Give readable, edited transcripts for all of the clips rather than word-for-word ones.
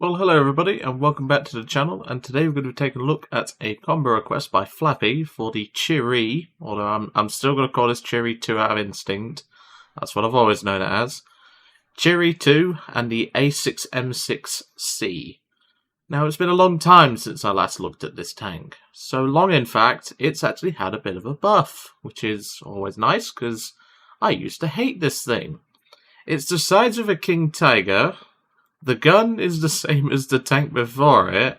Well, hello everybody, and welcome back to the channel, and today we're going to be taking a look at a combo request by Flappy for the Chi-Ri, although I'm still going to call this Chi-Ri 2 out of instinct. That's what I've always known it as. Chi-Ri 2 and the A6M6c. Now, it's been a long time since I last looked at this tank. So long, in fact, it's actually had a bit of a buff, which is always nice, because I used to hate this thing. It's the size of a king tiger. The gun is the same as the tank before it,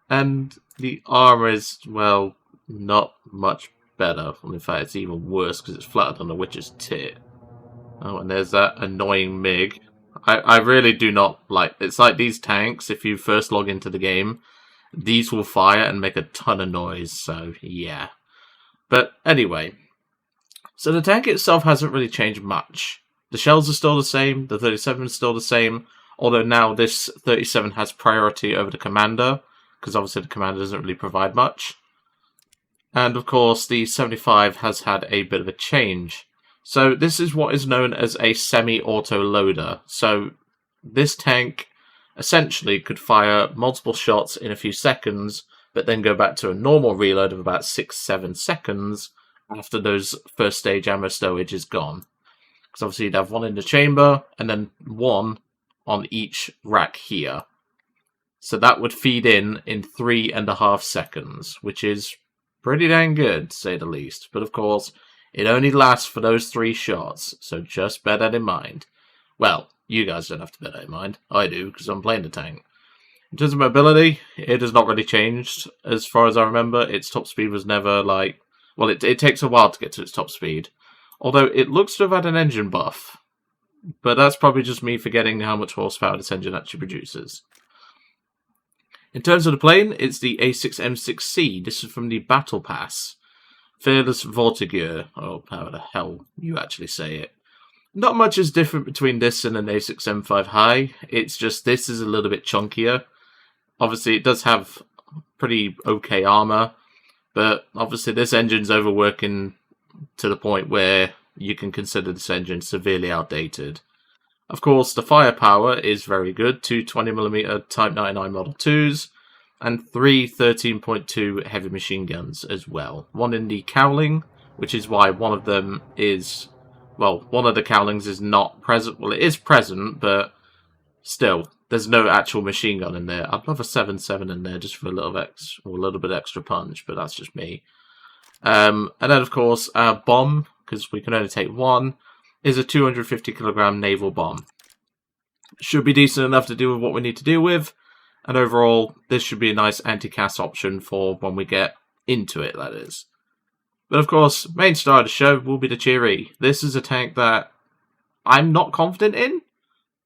and the armor is, well, not much better. In fact, it's even worse because it's flatter than the witch's tit. Oh, and there's that annoying MiG. I really do not like... It's like these tanks, if you first log into the game, these will fire and make a ton of noise, so yeah. But anyway, so the tank itself hasn't really changed much. The shells are still the same, the 37 is still the same, although now this 37 has priority over the commander, because obviously the commander doesn't really provide much. And of course the 75 has had a bit of a change. So this is what is known as a semi-auto loader. So this tank essentially could fire multiple shots in a few seconds, but then go back to a normal reload of about 6-7 seconds after those first stage ammo stowage is gone. Because obviously you'd have one in the chamber, and then one on each rack here. So that would feed in 3.5 seconds, which is pretty dang good, to say the least. But of course, it only lasts for those 3 shots, so just bear that in mind. Well, you guys don't have to bear that in mind. I do, because I'm playing the tank. In terms of mobility, it has not really changed. As far as I remember, its top speed was never like... Well, it takes a while to get to its top speed. Although it looks to have had an engine buff. But that's probably just me forgetting how much horsepower this engine actually produces. In terms of the plane, it's the A6M6c. This is from the Battle Pass. Fearless Voltigeur, or how the hell you actually say it. Not much is different between this and an A6M5 High. It's just this is a little bit chunkier. Obviously, it does have pretty okay armor. But obviously, this engine's overworking to the point where you can consider this engine severely outdated. Of course, the firepower is very good. 2 20mm Type 99 Model 2s, and 3 13.2 heavy machine guns as well. One in the cowling, which is why one of them is... Well, one of the cowlings is not present. Well, it is present, but still, there's no actual machine gun in there. I'd love a 7.7 in there just for a little bit extra punch, but that's just me. And then, of course, our bomb, because we can only take one, is a 250 kilogram naval bomb. Should be decent enough to deal with what we need to deal with, and overall, this should be a nice anti-Cas option for when we get into it, that is. But of course, main star of the show will be the Chi-Ri. This is a tank that I'm not confident in,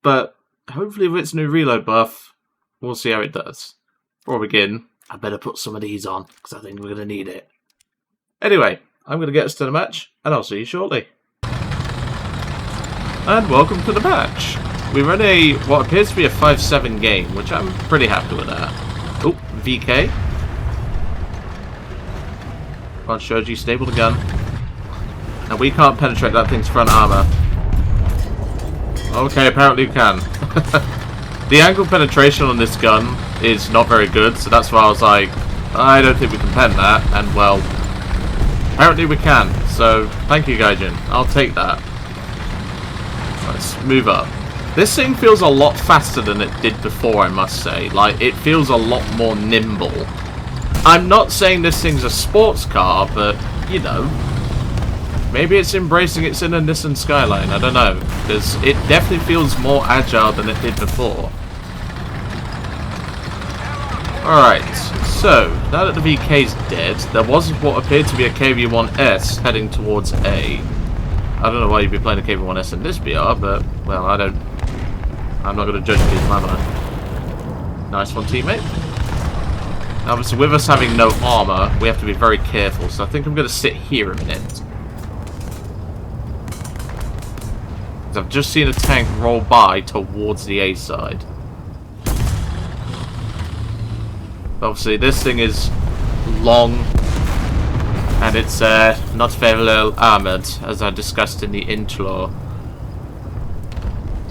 but hopefully with its new reload buff, we'll see how it does. Before we begin, I better put some of these on, because I think we're going to need it. Anyway, I'm going to get us to the match, and I'll see you shortly. And welcome to the match. We run what appears to be a 5-7 game, which I'm pretty happy with that. Oh, VK. Come on, Shoji, stable the gun. Now we can't penetrate that thing's front armor. Okay, apparently you can. The angle penetration on this gun is not very good, so that's why I was like, I don't think we can pen that, and well... Apparently we can, so thank you, Gaijin. I'll take that. Let's move up. This thing feels a lot faster than it did before, I must say. Like, it feels a lot more nimble. I'm not saying this thing's a sports car, but, you know, maybe it's embracing its inner Nissan Skyline, I don't know. Because it definitely feels more agile than it did before. Alright, so, now that the VK's dead, there was what appeared to be a KV-1S heading towards A. I don't know why you'd be playing a KV-1S in this BR, but, well, I'm not going to judge people, am I? Nice one, teammate. Now, obviously, with us having no armor, we have to be very careful, so I think I'm going to sit here a minute. Because I've just seen a tank roll by towards the A side. Obviously, this thing is long, and it's not very well armored, as I discussed in the intro.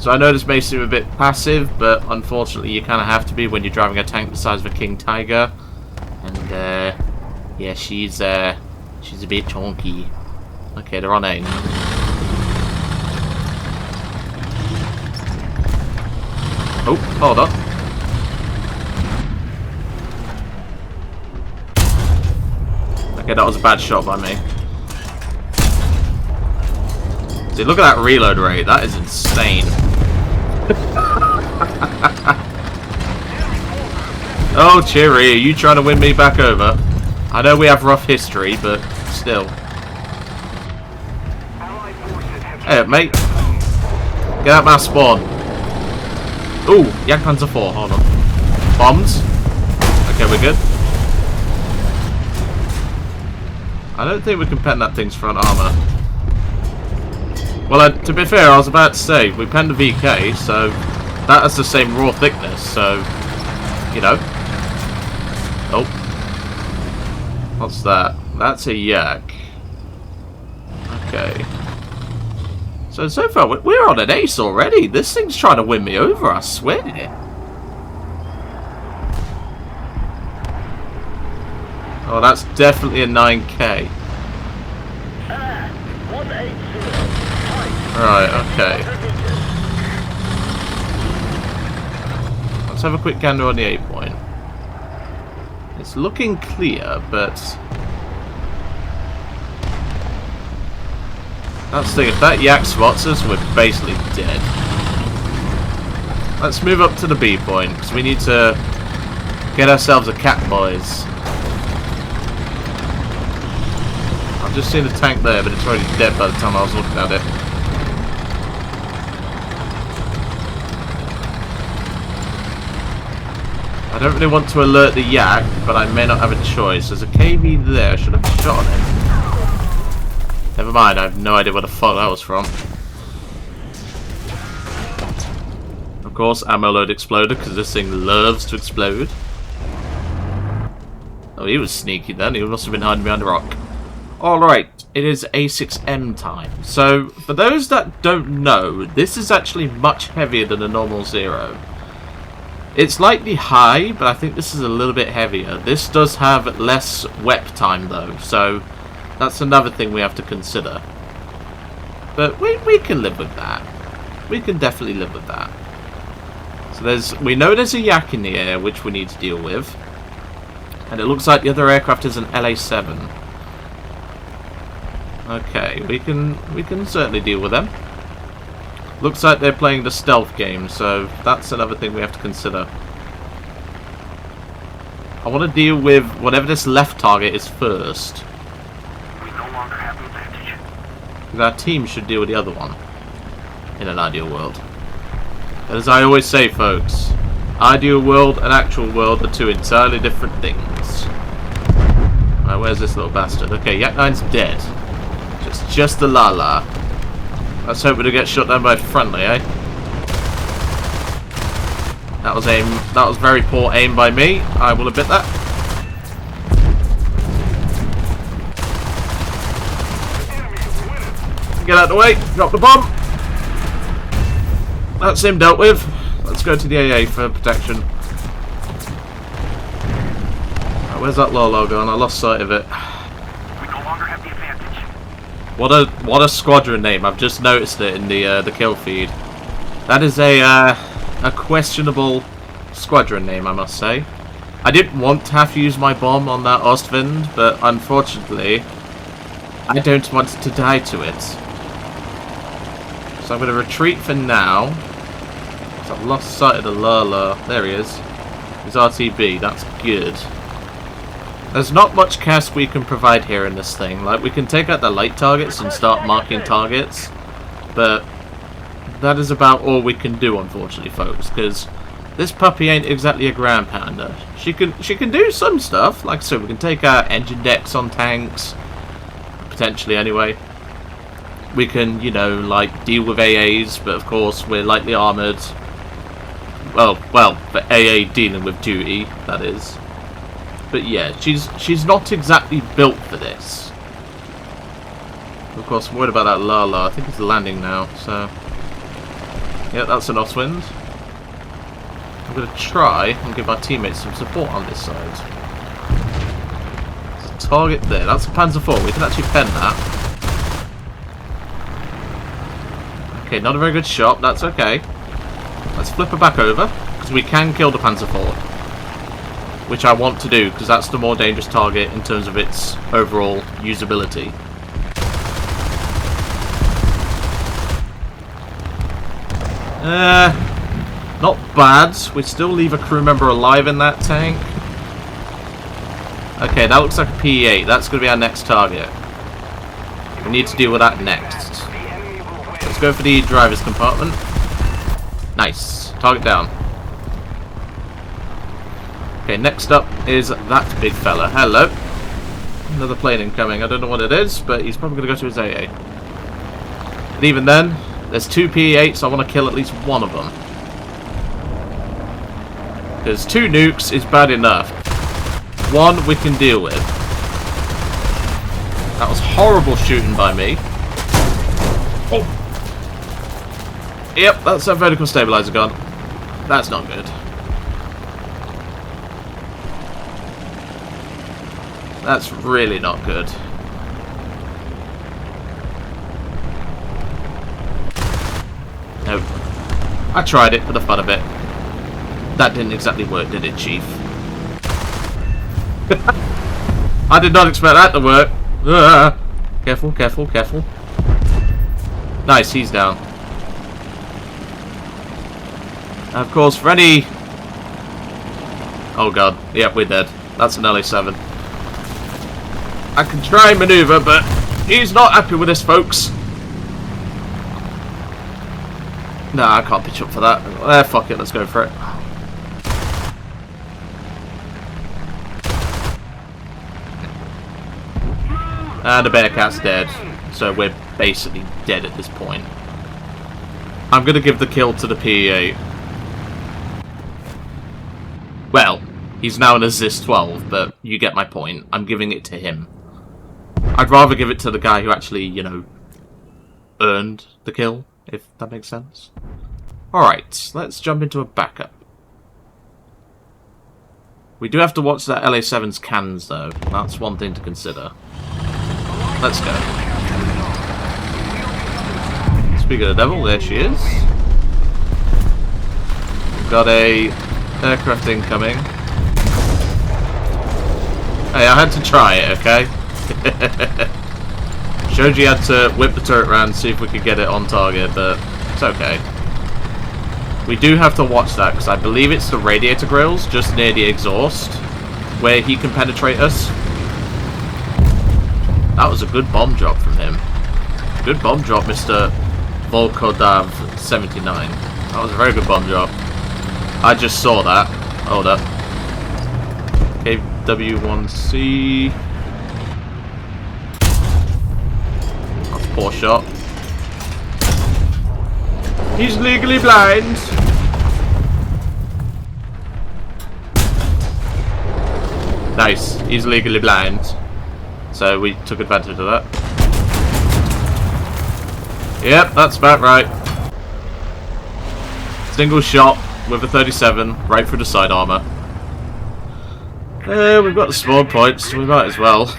So I know this may seem a bit passive, but unfortunately you kind of have to be when you're driving a tank the size of a King Tiger. And yeah, she's a bit chonky. Okay, they're on aim. Oh, hold on. Okay, that was a bad shot by me. See, look at that reload rate. That is insane. Oh, Chi-Ri, are you trying to win me back over? I know we have rough history, but still. Hey, mate. Get out my spawn. Ooh, Jagdpanzer 4, hold on. Bombs. Okay, we're good. I don't think we can pen that thing's front armor. Well, to be fair, I was about to say, we penned the VK, so that has the same raw thickness, so, you know. Oh. What's that? That's a yak. Okay. So far, we're on an ace already. This thing's trying to win me over, I swear. Oh, that's definitely a 9K. Right, okay. Let's have a quick gander on the A point. It's looking clear, but that's the thing, if that yak spots us, we're basically dead. Let's move up to the B point, because we need to get ourselves a cat, boys. I've just seen a tank there, but it's already dead by the time I was looking at it. I don't really want to alert the yak, but I may not have a choice. There's a KV there. I should have shot him. Never mind, I have no idea where the fuck that was from. Of course, ammo load exploded, because this thing loves to explode. Oh, he was sneaky then. He must have been hiding behind a rock. Alright, it is A6M time. So, for those that don't know, this is actually much heavier than a normal Zero. It's slightly high, but I think this is a little bit heavier. This does have less WEP time though, so that's another thing we have to consider. But we can live with that. We can definitely live with that. So we know there's a yak in the air, which we need to deal with. And it looks like the other aircraft is an LA7. Okay, we can certainly deal with them. Looks like they're playing the stealth game, so that's another thing we have to consider. I want to deal with whatever this left target is first. We no longer have the advantage. Because our team should deal with the other one. In an ideal world. And as I always say, folks, ideal world and actual world are two entirely different things. Right, where's this little bastard? Okay, Yak 9's dead. Just the la-la. Let's hope we don't get shot down by a friendly, eh? That was aim. That was very poor aim by me. I will admit that. Get out of the way. Drop the bomb. That's him dealt with. Let's go to the AA for protection. Right, where's that Lolo gone? I lost sight of it. We no longer have the advantage. What a squadron name! I've just noticed it in the kill feed. That is a questionable squadron name, I must say. I didn't want to have to use my bomb on that Ostwind, but unfortunately, I don't want to die to it. So I'm going to retreat for now. So I've lost sight of the Lala. There he is. He's RTB. That's good. There's not much CAS we can provide here in this thing. Like, we can take out the light targets and start marking targets, but that is about all we can do, unfortunately, folks, because this puppy ain't exactly a ground pounder. She can do some stuff. Like I said, we can take out engine decks on tanks, potentially anyway. We can, you know, like, deal with AAs, but of course we're lightly armoured. Well, for AA dealing with duty, that is. But yeah, she's not exactly built for this. Of course, I'm worried about that Lala. I think it's landing now, so Yeah, that's an Oswind. I'm going to try and give my teammates some support on this side. Target there. That's a Panzer IV. We can actually pen that. Okay, not a very good shot. That's okay. Let's flip her back over, because we can kill the Panzer IV. Which I want to do, because that's the more dangerous target in terms of its overall usability. Not bad. We still leave a crew member alive in that tank. Okay, that looks like a PE-8. That's going to be our next target. We need to deal with that next. Let's go for the driver's compartment. Nice. Target down. Okay, next up is that big fella. Hello. Another plane incoming. I don't know what it is, but he's probably going to go to his AA. But even then, there's two PE-8s, so I want to kill at least one of them. Because 2 nukes is bad enough. 1 we can deal with. That was horrible shooting by me. Oh. Yep, that's a vertical stabilizer gun. That's not good. That's really not good. Nope. I tried it for the fun of it. That didn't exactly work, did it, Chief? I did not expect that to work. Careful, careful, careful. Nice, he's down. And of course, for any... Oh god, yep, we're dead. That's an LA7. I can try and maneuver, but he's not happy with this, folks. Nah, I can't pitch up for that. Fuck it, let's go for it. And the Bearcat's dead, so we're basically dead at this point. I'm going to give the kill to the PE-8. Well, he's now an Assist 12, but you get my point. I'm giving it to him. I'd rather give it to the guy who actually, you know, earned the kill, if that makes sense. Alright, let's jump into a backup. We do have to watch that LA7's cans, though. That's one thing to consider. Let's go. Speaking of the devil, there she is. We've got a aircraft incoming. Hey, I had to try it, okay? Shoji had to whip the turret around, see if we could get it on target, but it's okay. We do have to watch that, because I believe it's the radiator grills, just near the exhaust, where he can penetrate us. That was a good bomb drop from him. Good bomb drop, Mr. Volkodav 79. That was a very good bomb drop. I just saw that. Hold up. KW1C. That's a poor shot. He's legally blind. Nice. He's legally blind. So we took advantage of that. Yep, that's about right. Single shot with a 37 right through the side armor. We've got the spawn points, so we might as well.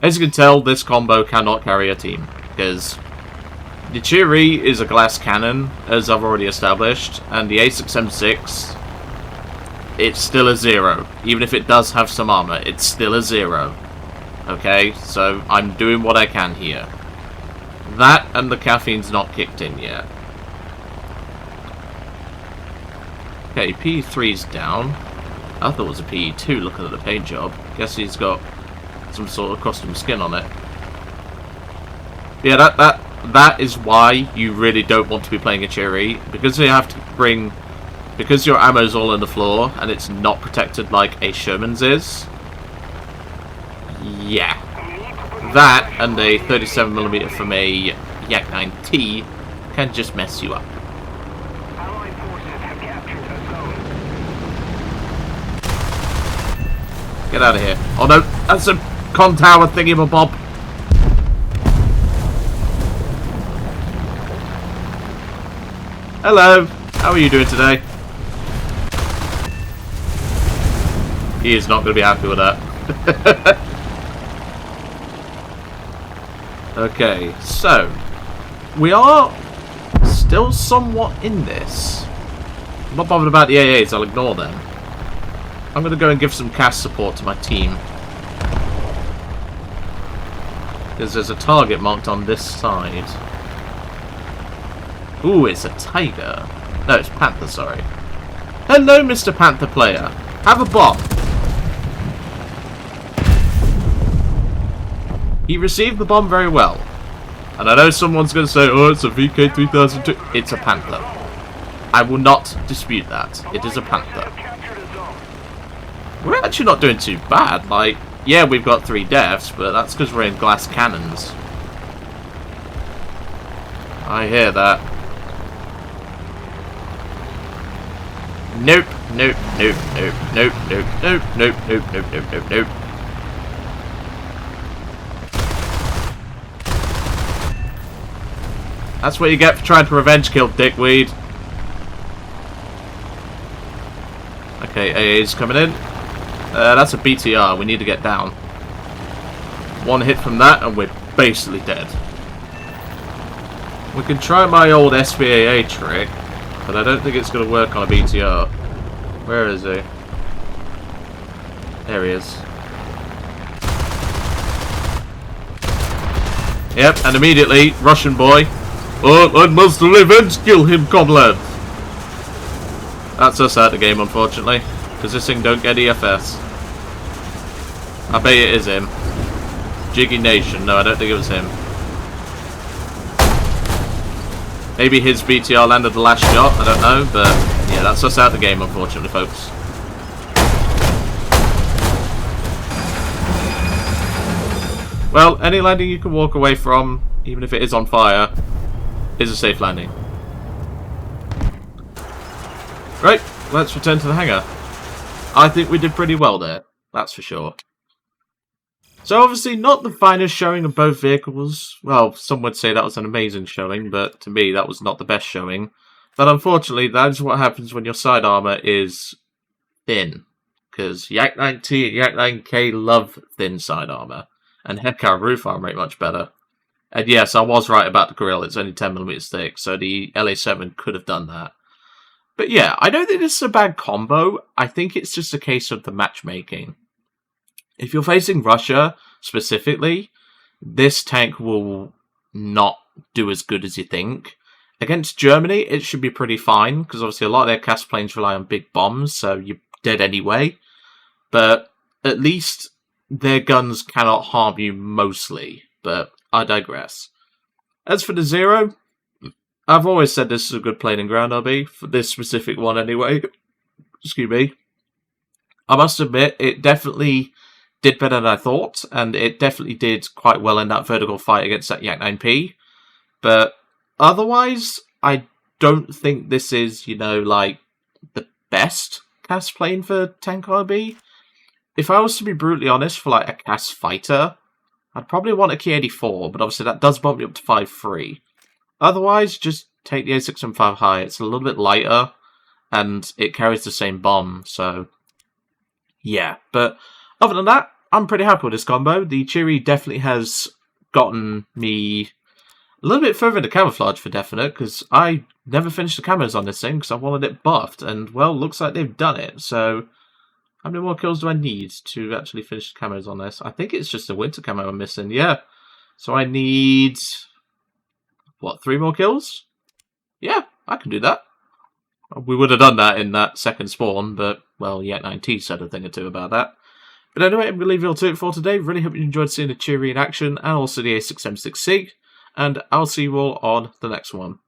As you can tell, this combo cannot carry a team, because the Chi-Ri is a glass cannon, as I've already established, and the A6M6, it's still a 0. Even if it does have some armor, it's still a 0. Okay, so I'm doing what I can here. That and the caffeine's not kicked in yet. Okay, PE3's down. I thought it was a PE2 looking at the paint job. Guess he's got some sort of custom skin on it. Yeah, that is why you really don't want to be playing a Chi-Ri, because you have to bring... Because your ammo's all on the floor, and it's not protected like a Sherman's is. Yeah. That, and a 37mm from a Yak-9T, can just mess you up. Get out of here. Oh no, that's a con tower thingy-ma-bob. Hello. How are you doing today? He is not going to be happy with that. Okay, so we are still somewhat in this. I'm not bothered about the AAs, I'll ignore them. I'm going to go and give some CAS support to my team. Because there's a target marked on this side. Ooh, it's a tiger. No, it's panther, sorry. Hello, Mr. Panther player. Have a bomb. He received the bomb very well. And I know someone's going to say, oh, it's a VK3002. It's a Panther. I will not dispute that. It is a Panther. We're actually not doing too bad. Like, yeah, we've got 3 deaths, but that's because we're in glass cannons. I hear that. Nope, nope, nope, nope, nope, nope, nope, nope, nope, nope, nope, nope, nope. That's what you get for trying to revenge kill, dickweed. Okay, AA's coming in. That's a BTR. We need to get down. 1 hit from that, and we're basically dead. We can try my old SBAA trick, but I don't think it's going to work on a BTR. Where is he? There he is. Yep, and immediately, Russian boy. Oh, I must revenge kill him, comrade. That's us out of the game, unfortunately, because this thing don't get EFS. I bet it is him. Jiggy Nation. No, I don't think it was him. Maybe his BTR landed the last shot. I don't know, but yeah, that's us out of the game, unfortunately, folks. Well, any landing you can walk away from, even if it is on fire, is a safe landing. Right, let's return to the hangar. I think we did pretty well there, that's for sure. So obviously not the finest showing of both vehicles. Well, some would say that was an amazing showing, but to me that was not the best showing. But unfortunately, that is what happens when your side armour is thin. Because Yak 9T and Yak 9K love thin side armour. And heck, our roof armour ain't much better. And yes, I was right about the grill. It's only 10mm thick, so the LA7 could have done that. But yeah, I don't think this is a bad combo. I think it's just a case of the matchmaking. If you're facing Russia, specifically, this tank will not do as good as you think. Against Germany, it should be pretty fine, because obviously a lot of their CAS planes rely on big bombs, so you're dead anyway. But at least their guns cannot harm you mostly, but I digress. As for the Zero, I've always said this is a good plane and ground RB, for this specific one anyway. Excuse me. I must admit, it definitely did better than I thought, and it definitely did quite well in that vertical fight against that Yak 9P. But otherwise, I don't think this is, you know, like, the best CAS plane for tank RB. If I was to be brutally honest, for like a CAS fighter, I'd probably want a Key 84, but obviously that does bump me up to 5.3. Otherwise, just take the A6M5 high. It's a little bit lighter, and it carries the same bomb, so yeah. But other than that, I'm pretty happy with this combo. The Chi-Ri definitely has gotten me a little bit further into camouflage for definite, because I never finished the camos on this thing because I wanted it buffed, and well, looks like they've done it, so how many more kills do I need to actually finish the camos on this? I think it's just a winter camo I'm missing, yeah. So I need, what, 3 more kills? Yeah, I can do that. We would have done that in that second spawn, but, well, Yak 9T said a thing or two about that. But anyway, I'm going to leave you all to it for today. Really hope you enjoyed seeing the Chi-Ri in action, and also the A6M6c, and I'll see you all on the next one.